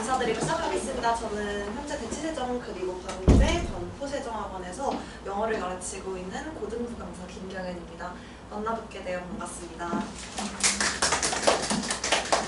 인사드리고 시작하겠습니다. 저는 현재 대치세정 그리고 반대 반포세정학원에서 영어를 가르치고 있는 고등부 강사 김경현입니다. 만나뵙게 되어 반갑습니다.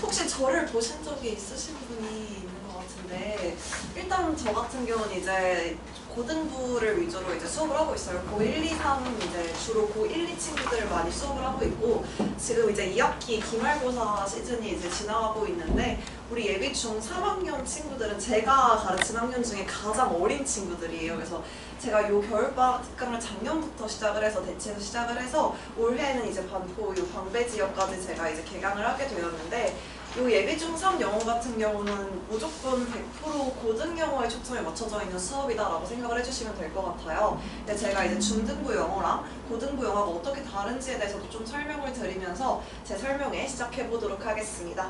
혹시 저를 보신 적이 있으신 분이 있는 것 같은데, 일단 저 같은 경우는 이제 고등부를 위주로 이제 수업을 하고 있어요. 고1, 2, 3 이제 주로 고1, 2 친구들을 많이 수업을 하고 있고, 지금 이제 2학기 기말고사 시즌이 이제 지나가고 있는데, 우리 예비중 3학년 친구들은 제가 가르친 학년 중에 가장 어린 친구들이에요. 그래서 제가 요 겨울방학 특강을 작년부터 시작을 해서 대치에서 시작을 해서 올해는 이제 반포 요 광배 지역까지 제가 이제 개강을 하게 되었는데, 요 예비중 3 영어 같은 경우는 무조건 100% 고등 영어에 초점이 맞춰져 있는 수업이다라고 생각을 해주시면 될 것 같아요. 근데 제가 이제 중등부 영어랑 고등부 영어가 어떻게 다른지에 대해서도 좀 설명을 드리면서 제 설명에 시작해 보도록 하겠습니다.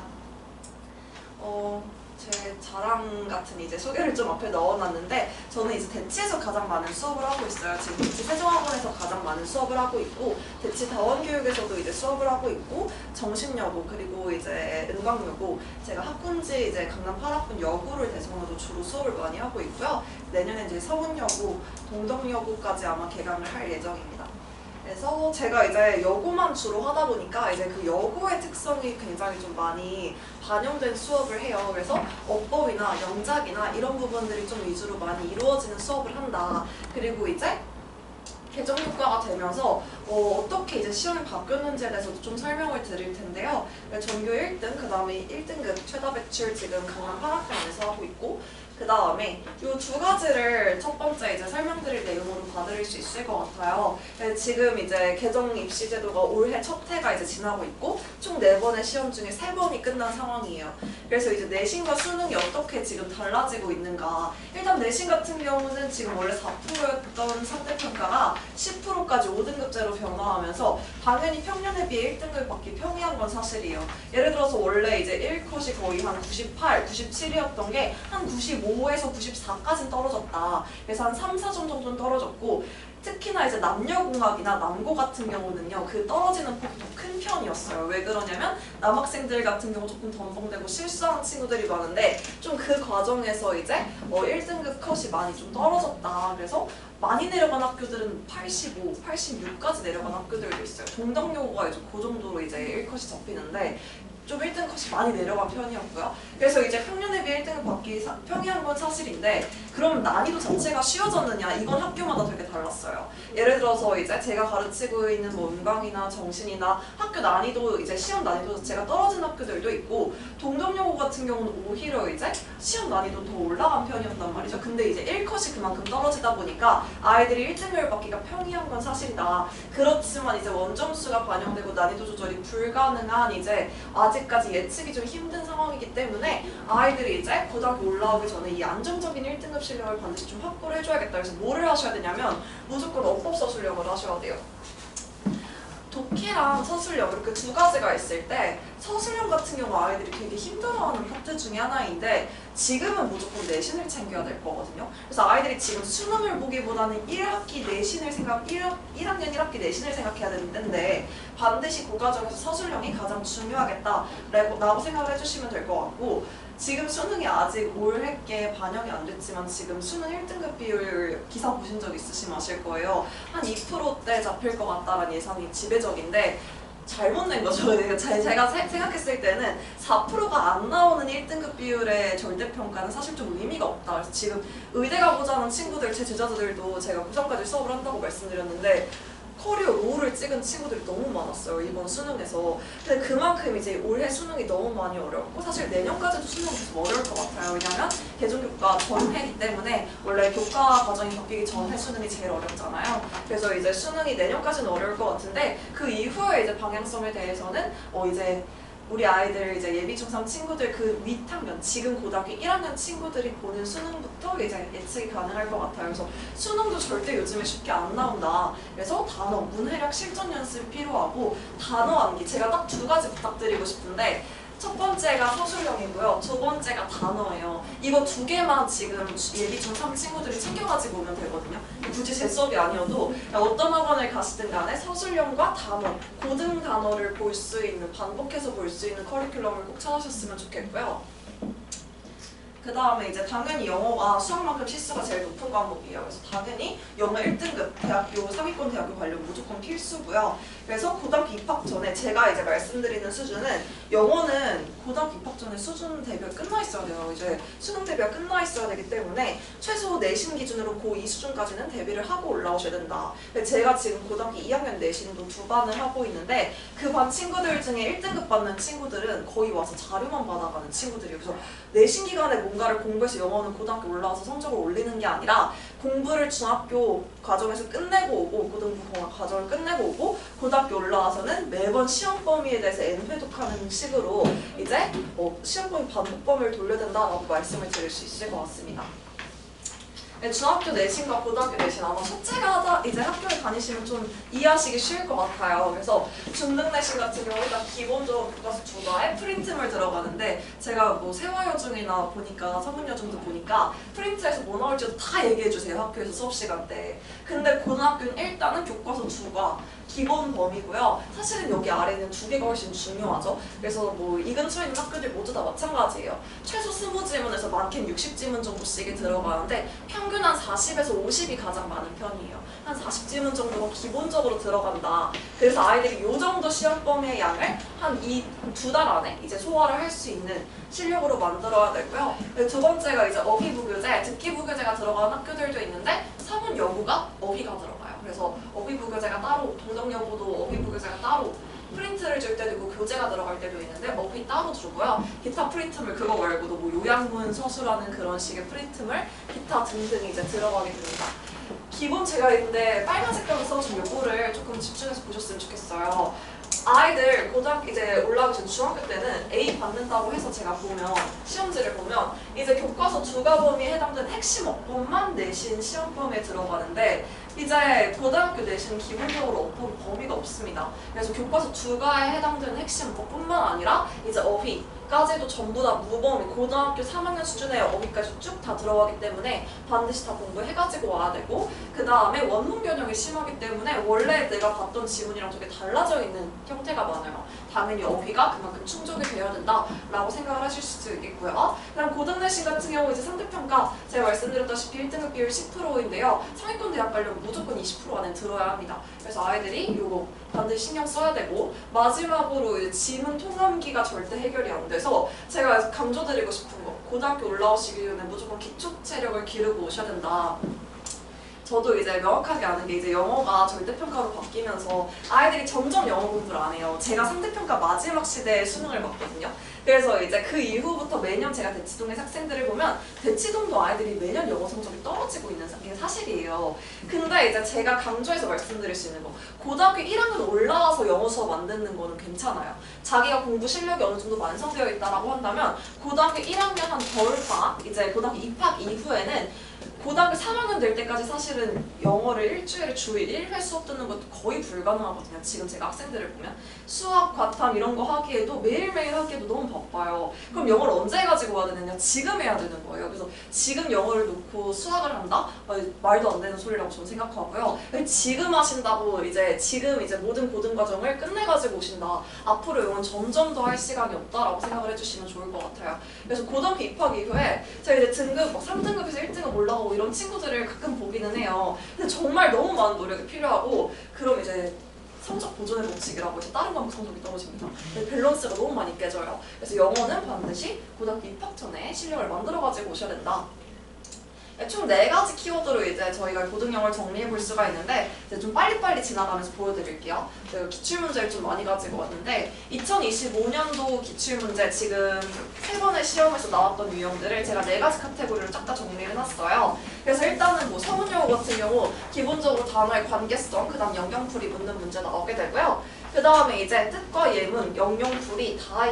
제 자랑 같은 이제 소개를 좀 앞에 넣어놨는데, 저는 이제 대치에서 가장 많은 수업을 하고 있어요. 지금 대치 세종학원에서 가장 많은 수업을 하고 있고, 대치 다원교육에서도 이제 수업을 하고 있고, 정신여고 그리고 이제 은광여고, 제가 학군지 이제 강남 8학군 여고를 대상으로 주로 수업을 많이 하고 있고요. 내년에 이제 서문여고, 동덕여고까지 아마 개강을 할 예정입니다. 그래서 제가 이제 여고만 주로 하다 보니까 이제 그 여고의 특성이 굉장히 좀 많이 반영된 수업을 해요. 그래서 어법이나 영작이나 이런 부분들이 좀 위주로 많이 이루어지는 수업을 한다. 그리고 이제 개정교과가 되면서 어떻게 이제 시험이 바뀌었는지에 대해서도 좀 설명을 드릴 텐데요. 전교 1등, 그 다음에 1등급 최다 배출 지금 강남 8학년에서 하고 있고, 그 다음에 이 두 가지를 첫 번째 이제 설명드릴 내용으로 봐드릴 수 있을 것 같아요. 지금 이제 개정 입시 제도가 올해 첫 해가 이제 지나고 있고, 총 4번의 시험 중에 3번이 끝난 상황이에요. 그래서 이제 내신과 수능이 어떻게 지금 달라지고 있는가. 일단 내신 같은 경우는 지금 원래 4%였던 상대평가가 10%까지 5등급제로 변화하면서 당연히 평년에 비해 1등급 받기 평이한 건 사실이에요. 예를 들어서 원래 이제 1컷이 거의 한 98, 97이었던 게 한 95에서 94까지 떨어졌다. 그래서 한 3, 4점 정도는 떨어졌고, 특히나 이제 남녀공학이나 남고 같은 경우는요, 그 떨어지는 폭이 더 큰 편이었어요. 왜 그러냐면 남학생들 같은 경우 조금 덤벙대고 실수하는 친구들이 많은데, 좀 그 과정에서 이제 1등급 컷이 많이 좀 떨어졌다. 그래서 많이 내려간 학교들은 85, 86까지 내려간 학교들도 있어요. 동덕여고가 이제 그 정도로 이제 1컷이 잡히는데, 좀 1등 컷이 많이 내려간 편이었고요. 그래서 이제 평년에 비해 1등을 받기 평이한 건 사실인데, 그럼 난이도 자체가 쉬워졌느냐? 이건 학교마다 되게 달랐어요. 예를 들어서 이제 제가 가르치고 있는 뭐 은광이나 정신이나 학교 난이도, 이제 시험 난이도 자체가 떨어진 학교들도 있고, 동덕여고 같은 경우는 오히려 이제 시험 난이도 더 올라간 편이었단 말이죠. 근데 이제 1컷이 그만큼 떨어지다 보니까 아이들이 1등을 받기가 평이한 건 사실이다. 그렇지만 이제 원점수가 반영되고 난이도 조절이 불가능한 이제 아직까지 예측이 좀 힘든 상황이기 때문에 아이들이 이제 고등학교 올라오기 전에 이 안정적인 1등급 실력을 반드시 좀 확보를 해줘야겠다. 그래서 뭐를 하셔야 되냐면 무조건 어법 서술형을 하셔야 돼요. 독해랑 서술형 이렇게 두 가지가 있을 때, 서술형 같은 경우 아이들이 되게 힘들어하는 파트 중에 하나인데, 지금은 무조건 내신을 챙겨야 될 거거든요. 그래서 아이들이 지금 수능을 보기보다는 1학기 내신을 1학년 1학기 내신을 생각해야 되는데, 반드시 그 과정에서 서술형이 가장 중요하겠다라고 생각을 해주시면 될 것 같고, 지금 수능이 아직 올해께 반영이 안 됐지만 지금 수능 1등급 비율 기사 보신 적 있으시면 아실 거예요. 한 2%대 잡힐 것 같다라는 예상이 지배적인데, 잘못 낸 거죠. 제가 생각했을 때는 4%가 안 나오는 1등급 비율의 절대평가는 사실 좀 의미가 없다. 그래서 지금 의대 가고자 하는 친구들, 제 제자들도 제가 고3까지 수업을 한다고 말씀드렸는데, 커리어 로우를 찍은 친구들이 너무 많았어요, 이번 수능에서. 근데 그만큼 이제 올해 수능이 너무 많이 어렵고, 사실 내년까지도 수능이 계속 어려울 것 같아요. 왜냐면 개정교과 전해이기 때문에 원래 교과 과정이 바뀌기 전에 수능이 제일 어렵잖아요. 그래서 이제 수능이 내년까지는 어려울 것 같은데, 그 이후에 이제 방향성에 대해서는 이제 우리 아이들 이제 예비중 3 친구들 그 윗학년, 지금 고등학교 1학년 친구들이 보는 수능부터 이제 예측이 가능할 것 같아요. 그래서 수능도 절대 요즘에 쉽게 안 나온다. 그래서 단어, 문해력, 실전 연습이 필요하고, 단어 암기 제가 딱 2가지 부탁드리고 싶은데, 첫 번째가 서술형이고요. 두 번째가 단어예요. 이거 2개만 지금 예비중 3 친구들이 챙겨가지고 오면 되거든요. 굳이 제 수업이 아니어도 어떤 학원을 가시든 간에 서술형과 단어, 고등 단어를 볼 수 있는, 반복해서 볼 수 있는 커리큘럼을 꼭 찾으셨으면 좋겠고요. 그 다음에 이제 당연히 영어가 수학만큼 실수가 제일 높은 과목이에요. 그래서 당연히 영어 1등급 대학교 상위권 대학교 관련 무조건 필수고요. 그래서 고등학교 입학 전에 제가 이제 말씀드리는 수준은 영어는 고등학교 입학 전에 수준 대비가 끝나 있어야 돼요. 이제 수능 대비가 끝나 있어야 되기 때문에 최소 내신 기준으로 고2 수준까지는 대비를 하고 올라오셔야 된다. 제가 지금 고등학교 2학년 내신도 2반을 하고 있는데 그 반 친구들 중에 1등급 받는 친구들은 거의 와서 자료만 받아가는 친구들이에요. 그래서 내신 기간에 뭔가를 공부해서 영어는 고등학교 올라와서 성적을 올리는 게 아니라 공부를 중학교 과정에서 끝내고 오고 고등부 과정을 끝내고 오고 고등학교 올라와서는 매번 시험 범위에 대해서 N회독하는 식으로 이제 시험 범위 반복 범위를 돌려야 된다라고 말씀을 드릴 수 있을 것 같습니다. 네, 중학교 내신과 고등학교 내신 아마 첫째가 이제 학교에 다니시면 좀 이해하시기 쉬울 것 같아요. 그래서 중등 내신 같은 경우 일단 기본적으로 교과서 주가에 프린트물 들어가는데 제가 뭐 세화여중이나 보니까 서문여중도 보니까 프린트에서 뭐 나올지도 다 얘기해주세요. 학교에서 수업 시간 때. 근데 고등학교는 일단은 교과서 주가 기본 범위고요. 사실은 여기 아래 있는 두 개가 훨씬 중요하죠. 그래서 뭐 이 근처에 있는 학교들 모두 다 마찬가지예요. 최소 20지문에서 많게는 60지문 정도씩이 들어가는데 평균 한 40에서 50이 가장 많은 편이에요. 한 40지문 정도가 기본적으로 들어간다. 그래서 아이들이 이 정도 시험 범위의 양을 한 이 2달 안에 이제 소화를 할 수 있는 실력으로 만들어야 되고요. 두 번째가 이제 어휘부교재, 듣기부교재가 들어가는 학교들도 있는데 사문여고가 어휘가 들어가요. 그래서 어휘부교재가 따로, 동덕여고도 어휘부교재가 따로 프린트를 줄 때도 있고 교재가 들어갈 때도 있는데 어휘 따로 주고요. 기타 프린트물 그거 말고도 뭐 요양문 서술하는 그런 식의 프린트물, 기타 등등이 이제 들어가게 됩니다. 기본 제가 있는데 빨간 색깔로 써준 요거를 조금 집중해서 보셨으면 좋겠어요. 아이들 고등학교 이제 올라가기 전 중학교 때는 A 받는다고 해서 제가 보면 시험지를 보면 이제 교과서 주가 범위에 해당되는 핵심 어법만 내신 시험 범위에 들어가는데 이제 고등학교 내신은 기본적으로 어법 범위가 없습니다. 그래서 교과서 주가에 해당되는 핵심 어법뿐만 아니라 이제 어휘까지도 전부 다 무범위, 고등학교 3학년 수준의 어휘까지 쭉 다 들어가기 때문에 반드시 다 공부해가지고 와야 되고 그 다음에 원문 변형이 심하기 때문에 원래 내가 봤던 지문이랑 되게 달라져 있는 형태가 많아요. 당연히 어휘가 그만큼 충족이 되어야 된다라고 생각을 하실 수도 있겠고요. 그다음 고등 내신 같은 경우 이제 상대평가 제가 말씀드렸다시피 1등급 비율 10%인데요. 상위권 대학 가려면 무조건 20% 안에 들어야 합니다. 그래서 아이들이 이거 반드시 신경 써야 되고 마지막으로 이제 지문 통함기가 절대 해결이 안 돼서 제가 강조드리고 싶은 거 고등학교 올라오시기 전에 무조건 기초 체력을 기르고 오셔야 된다. 저도 이제 명확하게 아는 게 이제 영어가 절대평가로 바뀌면서 아이들이 점점 영어 공부를 안 해요. 제가 상대평가 마지막 시대에 수능을 봤거든요. 그래서 이제 그 이후부터 매년 제가 대치동의 학생들을 보면 대치동도 아이들이 매년 영어 성적이 떨어지고 있는 게 사실이에요. 근데 이제 제가 강조해서 말씀드릴 수 있는 거 고등학교 1학년 올라와서 영어 수업 안 듣는 거는 괜찮아요. 자기가 공부 실력이 어느 정도 완성되어 있다라고 한다면 고등학교 1학년 한 겨울방학 이제 고등학교 입학 이후에는 고등학교 3학년 될 때까지 사실은 영어를 일주일에 주일 1회 수업 듣는 것도 거의 불가능하거든요. 지금 제가 학생들을 보면 수학, 과탐 이런 거 하기에도 매일매일 하기에도 너무 바빠요. 그럼 영어를 언제 가지고 와야 되느냐? 지금 해야 되는 거예요. 그래서 지금 영어를 놓고 수학을 한다? 말도 안 되는 소리라고 저는 생각하고요. 지금 하신다고 지금 모든 고등 과정을 끝내가지고 오신다. 앞으로 영어는 점점 더 할 시간이 없다라고 생각을 해주시면 좋을 것 같아요. 그래서 고등학교 입학 이후에 제가 이제 등급 막 3등급에서 1등급 올라가고 이런 친구들을 가끔 보기는 해요. 근데 정말 너무 많은 노력이 필요하고 그럼 이제 성적 보존의 법칙이라고 해서 다른 과목 성적이 떨어집니다. 밸런스가 너무 많이 깨져요. 그래서 영어는 반드시 고등학교 입학 전에 실력을 만들어가지고 오셔야 된다. 총 4가지 키워드로 이제 저희가 고등영어를 정리해 볼 수가 있는데 이제 좀 빨리빨리 지나가면서 보여드릴게요. 제가 기출문제를 좀 많이 가지고 왔는데 2025년도 기출문제 지금 3번의 시험에서 나왔던 유형들을 제가 4가지 카테고리로 쫙 다 정리를 해놨어요. 그래서 일단은 뭐 서문영어 같은 경우 기본적으로 단어의 관계성, 그 다음 영영풀이 묻는 문제 나오게 되고요. 그 다음에 이제 뜻과 예문, 영영풀이 다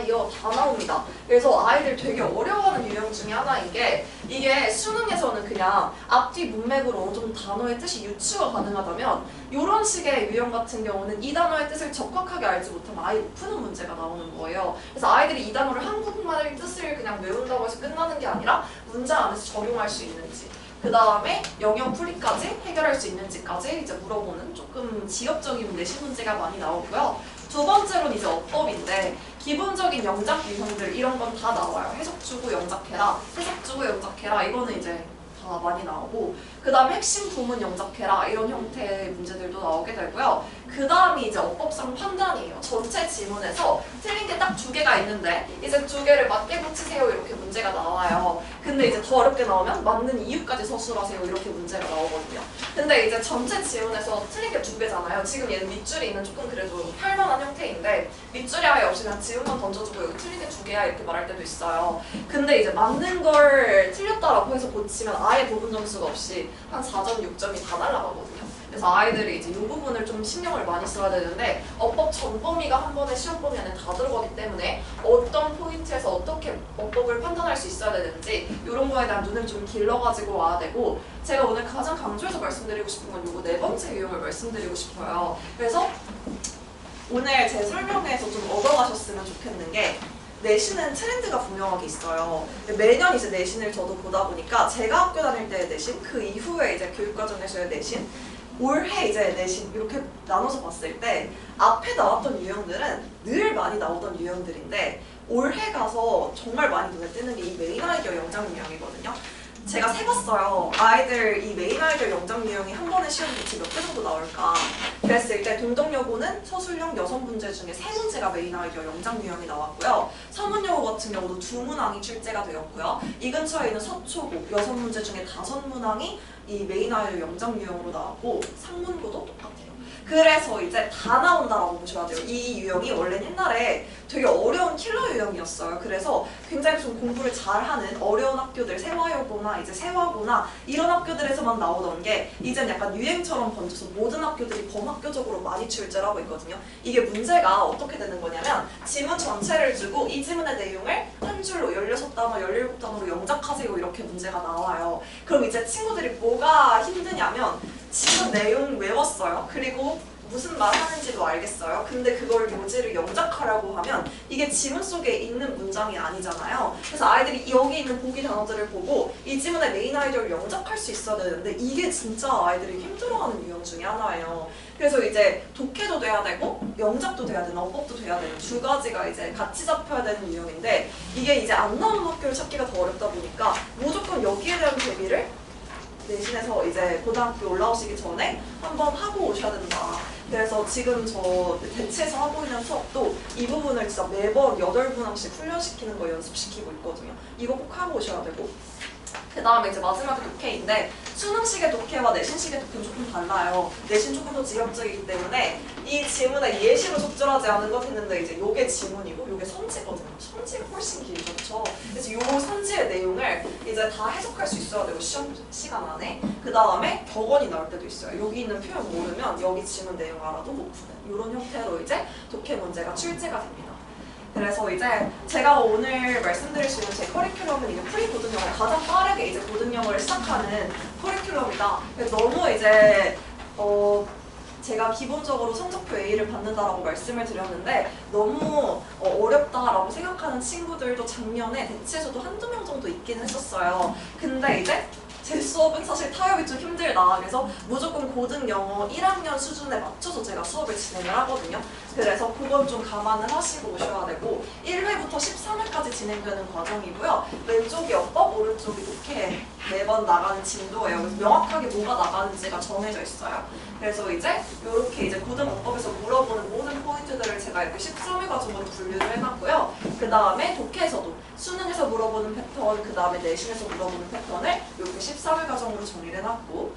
나옵니다. 그래서 아이들 되게 어려워하는 유형 중에 하나인 게 이게 수능에서는 그냥 앞뒤 문맥으로 어느 정도 단어의 뜻이 유추가 가능하다면 이런 식의 유형 같은 경우는 이 단어의 뜻을 적확하게 알지 못하면 아예 못 푸는 문제가 나오는 거예요. 그래서 아이들이 이 단어를 한국말의 뜻을 그냥 외운다고 해서 끝나는 게 아니라 문장 안에서 적용할 수 있는지 그 다음에 영영풀이까지 해결할 수 있는지까지 이제 물어보는 조금 지엽적인 내신 문제가 많이 나오고요. 두 번째로는 이제 어법인데 기본적인 영작 유형들 이런 건 다 나와요. 해석 주고 영작해라, 해석 주고 영작해라 이거는 이제 다 많이 나오고, 그 다음 핵심 부문 영작해라 이런 형태의 문제들도 나오게 되고요. 그 다음이 이제 어법상 판단이에요. 전체 지문에서 틀린 게 딱 2개가 있는데 이제 2개를 맞게 붙이세요 이렇게 문제가 나와요. 근데 이제 더 어렵게 나오면 맞는 이유까지 서술하세요 이렇게 문제가 나오거든요. 근데 이제 전체 지문에서 틀린 게 2개잖아요. 지금 얘는 밑줄이 있는 조금 그래도 할만한 형태인데 밑줄이 아예 없이 그냥 지문만 던져주고 여기 틀린 게 2개야 이렇게 말할 때도 있어요. 근데 이제 맞는 걸 틀렸다라고 해서 고치면 아예 부분 점수가 없이 한 4점, 6점이 다 날아가거든요. 그래서 아이들이 이제 이 부분을 좀 신경을 많이 써야 되는데 어법 전 범위가 한 번에 시험 범위 안에 다 들어가기 때문에 어떤 포인트에서 어떻게 어법을 판단할 수 있어야 되는지 이런 거에 대한 눈을 좀 길러가지고 와야 되고, 제가 오늘 가장 강조해서 말씀드리고 싶은 건 이거 4번째 유형을 말씀드리고 싶어요. 그래서 오늘 제 설명에서 좀 얻어가셨으면 좋겠는 게, 내신은 트렌드가 분명하게 있어요. 매년 이제 내신을 저도 보다 보니까 제가 학교 다닐 때의 내신, 그 이후에 이제 교육과정에서의 내신, 올해 이제 내신 이렇게 나눠서 봤을 때 앞에 나왔던 유형들은 늘 많이 나오던 유형들인데 올해 가서 정말 많이 눈에 띄는 게 이 메인 아이디어 영장 유형이거든요. 제가 세봤어요. 아이들 이 메인 아이디어 영장 유형이 한 번에 시험 대체 몇 개 정도 나올까. 그랬을 때 동덕여고는 서술형 6문제 중에 3문제가 메인 아이디어 영장 유형이 나왔고요. 서문여고 같은 경우도 2문항이 출제가 되었고요. 이 근처에 있는 서초고 6문제 중에 5문항이 이 메인 아이디어 영장 유형으로 나왔고, 상문고도 똑같아요. 그래서 이제 다 나온다라고 보셔야 돼요. 이 유형이 원래는 옛날에 되게 어려운 킬러 유형이었어요. 그래서 굉장히 좀 공부를 잘하는 어려운 학교들, 세화여고나 이제 세화고나 이런 학교들에서만 나오던 게 이제는 약간 유행처럼 번져서 모든 학교들이 범학교적으로 많이 출제를 하고 있거든요. 이게 문제가 어떻게 되는 거냐면 지문 전체를 주고 이 지문의 내용을 한 줄로 16단어, 17단어로 영작하세요 이렇게 문제가 나와요. 그럼 이제 친구들이 뭐가 힘드냐면 지문 내용 외웠어요. 그리고 무슨 말 하는지도 알겠어요. 근데 그걸 요지를 영작하려고 하면 이게 지문 속에 있는 문장이 아니잖아요. 그래서 아이들이 여기 있는 보기 단어들을 보고 이 지문의 메인 아이디어를 영작할 수 있어야 되는데 이게 진짜 아이들이 힘들어하는 유형 중에 하나예요. 그래서 이제 독해도 돼야 되고 영작도 돼야 되는, 어법도 돼야 되는 2가지가 이제 같이 잡혀야 되는 유형인데 이게 이제 안 나오는 학교를 찾기가 더 어렵다 보니까 무조건 여기에 대한 대비를 내신에서 이제 고등학교 올라오시기 전에 한번 하고 오셔야 된다. 그래서 지금 저 대치에서 하고 있는 수업도 이 부분을 진짜 매번 8문항씩 훈련시키는 거 연습시키고 있거든요. 이거 꼭 하고 오셔야 되고, 그 다음에 이제 마지막에 독해인데 수능식의 독해와 내신식의 독해는 조금 달라요. 내신 조금 더 지역적이기 때문에 이 지문에 예시로 적절하지 않은 것 했는데 이제 요게 지문이고 요게 선지거든요. 선지가 훨씬 길죠, 그렇죠? 그래서 요 선지의 내용을 이제 다 해석할 수 있어야 되고 시험 시간 안에. 그 다음에 격언이 나올 때도 있어요. 여기 있는 표현 모르면 여기 지문 내용 알아도 못 푸는 이런 형태로 이제 독해 문제가 출제가 됩니다. 그래서 이제 제가 오늘 말씀드릴 수 있는 제 커리큘럼은 이게 프리 고등영어, 가장 빠르게 이제 고등영어를 시작하는 커리큘럼이다. 너무 이제 제가 기본적으로 성적표 A를 받는다라고 말씀을 드렸는데 너무 어렵다라고 생각하는 친구들도 작년에 대치에서도 한두 명 정도 있긴 했었어요. 근데 이제 제 수업은 사실 타협이 좀 힘들다. 그래서 무조건 고등영어 1학년 수준에 맞춰서 제가 수업을 진행을 하거든요. 그래서 그건 좀 감안을 하시고 오셔야 되고 1회부터 13회까지 진행되는 과정이고요. 왼쪽이 어법, 오른쪽이 독해 매번 나가는 진도예요. 그래서 명확하게 뭐가 나가는지가 정해져 있어요. 그래서 이제 이렇게 이제 고등어법에서 물어보는 모든 포인트들을 제가 이렇게 13회 과정으로 분류를 해놨고요. 그 다음에 독해에서도 수능에서 물어보는 패턴, 그 다음에 내신에서 물어보는 패턴을 이렇게 14회 과정으로 정리를 해놨고,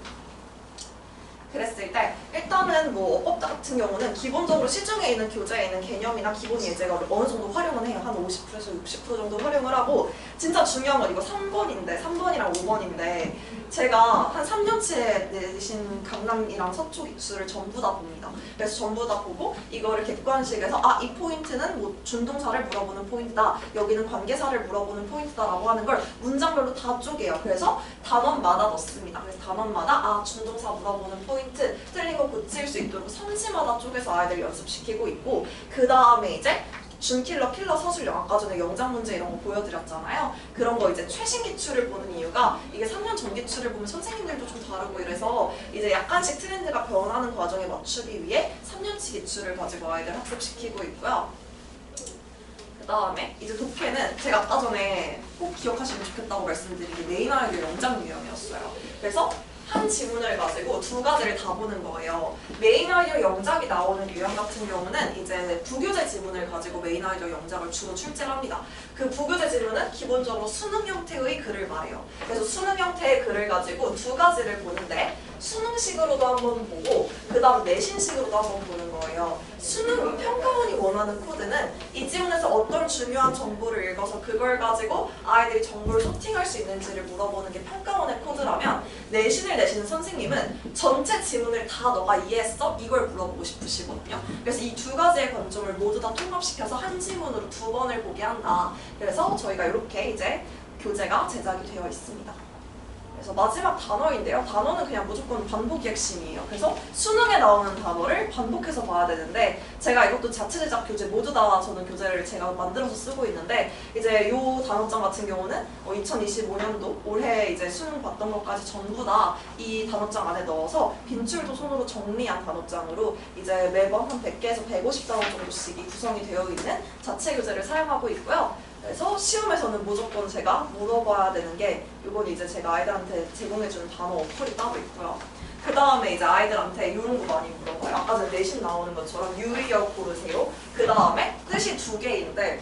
그랬을 때 일단은 뭐 어법 같은 경우는 기본적으로 시중에 있는 교재에 있는 개념이나 기본 예제가 어느 정도 활용은 해요. 한 50%에서 60% 정도 활용을 하고, 진짜 중요한 건 이거 3번이랑 5번인데 제가 한 3년치에 내신 강남이랑 서초 기출을 전부 다 봅니다. 그래서 전부 다 보고 이거를 객관식에서 이 포인트는 뭐 준동사를 물어보는 포인트다, 여기는 관계사를 물어보는 포인트다라고 하는 걸 문장별로 다 쪼개요. 그래서 단원마다 넣습니다. 그래서 단원마다 준동사 물어보는 포인트, 틀린 거 고칠 수 있도록 선지마다 쪼개서 아이들 연습시키고 있고, 그 다음에 이제 준킬러, 킬러, 서술형, 아까 전에 영장 문제 이런 거 보여드렸잖아요. 그런 거 이제 최신 기출을 보는 이유가 이게 3년 전 기출을 보면 선생님들도 좀 다르고 이래서 이제 약간씩 트렌드가 변하는 과정에 맞추기 위해 3년치 기출을 가지고 아이들 학습시키고 있고요. 다음에 이제 독해는 제가 아까 전에 꼭 기억하시면 좋겠다고 말씀드린 게 메인 아이디어 영장 유형이었어요. 그래서 한 지문을 가지고 두 가지를 다 보는 거예요. 메인 아이디어 영작이 나오는 유형 같은 경우는 이제 부교재 지문을 가지고 메인 아이디어 영작을 주로 출제합니다. 그 부교재 지문은 기본적으로 수능 형태의 글을 말해요. 그래서 수능 형태의 글을 가지고 두 가지를 보는데 수능식으로도 한번 보고 그 다음 내신식으로도 한번 보는 거예요. 수능 평가원이 원하는 코드는 이 지문에서 어떤 중요한 정보를 읽어서 그걸 가지고 아이들이 정보를 소팅할 수 있는지를 물어보는 게 평가원의 코드라면 내신을 내시는 선생님은 전체 지문을 다 너가 이해했어? 이걸 물어보고 싶으시거든요. 그래서 이 두 가지의 관점을 모두 다 통합시켜서 한 지문으로 두 번을 보게 한다. 그래서 저희가 이렇게 이제 교재가 제작이 되어 있습니다. 그래서 마지막 단어인데요. 단어는 그냥 무조건 반복이 핵심이에요. 그래서 수능에 나오는 단어를 반복해서 봐야 되는데 제가 이것도 자체 제작 교재 모두 다 저는 교재를 제가 만들어서 쓰고 있는데 이제 요 단어장 같은 경우는 2025년도 올해 이제 수능 봤던 것까지 전부 다 이 단어장 안에 넣어서 빈출도 손으로 정리한 단어장으로 이제 매번 한 100개에서 150단어 정도씩이 구성이 되어 있는 자체 교재를 사용하고 있고요. 그래서 시험에서는 무조건 제가 물어봐야 되는 게 이건 이제 제가 아이들한테 제공해주는 단어 어플이 따로 있고요. 그 다음에 이제 아이들한테 이런 거 많이 물어봐요. 아까 전에 내신 나오는 것처럼 유의어 고르세요. 그 다음에 뜻이 두 개인데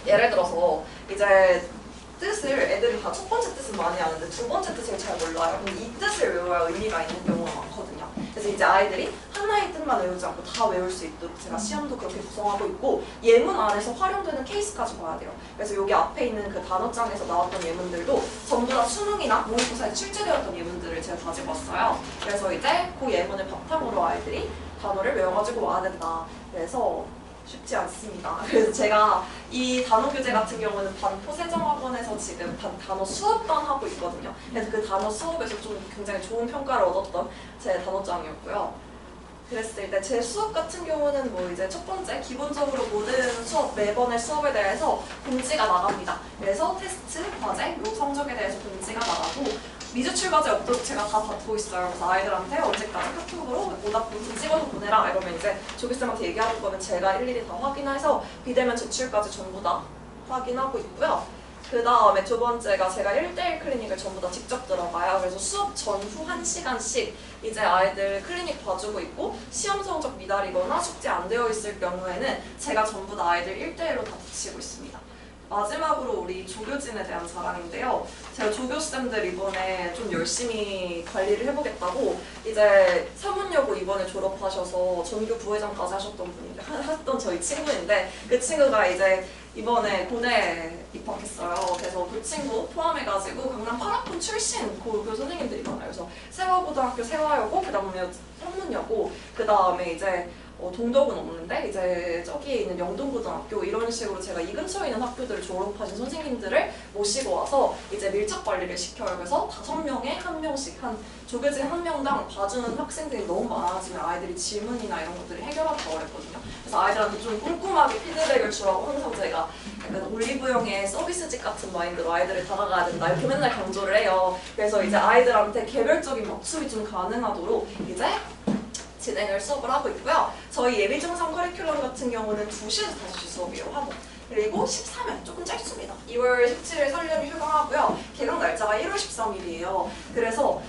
예를 들어서 이제 뜻을 애들이 다 첫 번째 뜻은 많이 아는데 두 번째 뜻을 잘 몰라요. 근데 이 뜻을 외워야 의미가 있는 경우가 많거든요. 그래서 이제 아이들이 하나의 뜻만 외우지 않고 다 외울 수 있도록 제가 시험도 그렇게 구성하고 있고 예문 안에서 활용되는 케이스까지 봐야 돼요. 그래서 여기 앞에 있는 그 단어장에서 나왔던 예문들도 전부 다 수능이나 모의고사에 출제되었던 예문들을 제가 가지고 왔어요. 그래서 이제 그 예문을 바탕으로 아이들이 단어를 외워가지고 와야 된다. 그래서 쉽지 않습니다. 그래서 제가 이 단어 교재 같은 경우는 반포 세정학원에서 지금 단어 수업반 하고 있거든요. 그래서 그 단어 수업에서 좀 굉장히 좋은 평가를 얻었던 제 단어장이었고요. 그랬을 때 제 수업 같은 경우는 뭐 이제 첫 번째 기본적으로 모든 수업 매번의 수업에 대해서 공지가 나갑니다. 그래서 테스트, 과제, 요 성적에 대해서 공지가 나가고 미제출 과제 업도 제가 다 받고 있어요. 그래서 아이들한테 언제까지 카톡으로 오답 문서 찍어서 보내라 이러면 이제 조교쌤한테 얘기하는 거면 제가 일일이 다 확인해서 비대면 제출까지 전부 다 확인하고 있고요. 그 다음에 두 번째가 제가 1대1 클리닉을 전부 다 직접 들어가요. 그래서 수업 전후 1시간씩 이제 아이들 클리닉 봐주고 있고 시험 성적 미달이거나 숙제 안 되어 있을 경우에는 제가 전부 다 아이들 1대1로 다 붙이고 있습니다. 마지막으로 우리 조교진에 대한 자랑인데요. 제가 조교쌤들 이번에 좀 열심히 관리를 해보겠다고 이제 사문여고 이번에 졸업하셔서 전교 부회장까지 하셨던 분인데 하셨던 저희 친구인데 그 친구가 이제 이번에 고대에 입학했어요. 그래서 그 친구 포함해가지고 강남 8학번 출신 고교 선생님들이 많아요. 그래서 세화고등학교 세화여고, 그 다음에 성문여고, 그 다음에 이제 동덕은 없는데 이제 저기에 있는 영동고등학교 이런 식으로 제가 이 근처에 있는 학교들을 졸업하신 선생님들을 모시고 와서 이제 밀착 관리를 시켜요. 그래서 5명에 1명씩 한 조교진 1명당 봐주는 학생들이 너무 많아지면 아이들이 질문이나 이런 것들을 해결하기가 어렵거든요. 그래서 아이들한테 좀 꼼꼼하게 피드백을 주라고 항상 제가 약간 올리브영의 서비스직 같은 마인드로 아이들을 다가가야 된다 이렇게 맨날 강조를 해요. 그래서 이제 아이들한테 개별적인 맞춤이 좀 가능하도록 이제 진행을 수업을 하고 있고요. 저희 예비중상 커리큘럼 같은 경우는 2시에서 5시 수업이에요, 학원. 그리고 13일, 조금 짧습니다. 2월 17일 설날이 휴강하고요. 개강 날짜가 1월 13일이에요. 그래서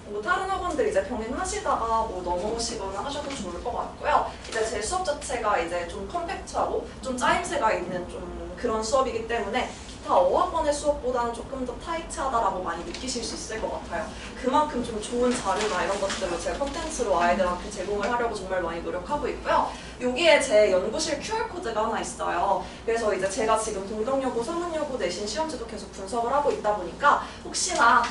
뭐 다른 학원들 이제 병행하시다가 뭐 넘어오시거나 하셔도 좋을 것 같고요. 이제 제 수업 자체가 이제 좀 컴팩트하고 좀 짜임새가 있는 좀 그런 수업이기 때문에 기타 어학원의 수업보다는 조금 더 타이트하다라고 많이 느끼실 수 있을 것 같아요. 그만큼 좀 좋은 자료나 이런 것들을 제가 콘텐츠로 아이들한테 제공을 하려고 정말 많이 노력하고 있고요. 여기에 제 연구실 QR코드가 하나 있어요. 그래서 이제 제가 지금 동덕여고, 서문여고 내신 시험지도 계속 분석을 하고 있다 보니까 혹시나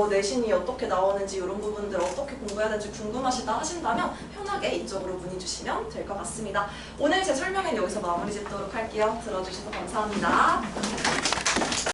내신이 어떻게 나오는지 이런 부분들 어떻게 공부해야 되는지 궁금하시다 하신다면 편하게 이쪽으로 문의 주시면 될 것 같습니다. 오늘 제 설명은 여기서 마무리 짓도록 할게요. 들어주셔서 감사합니다.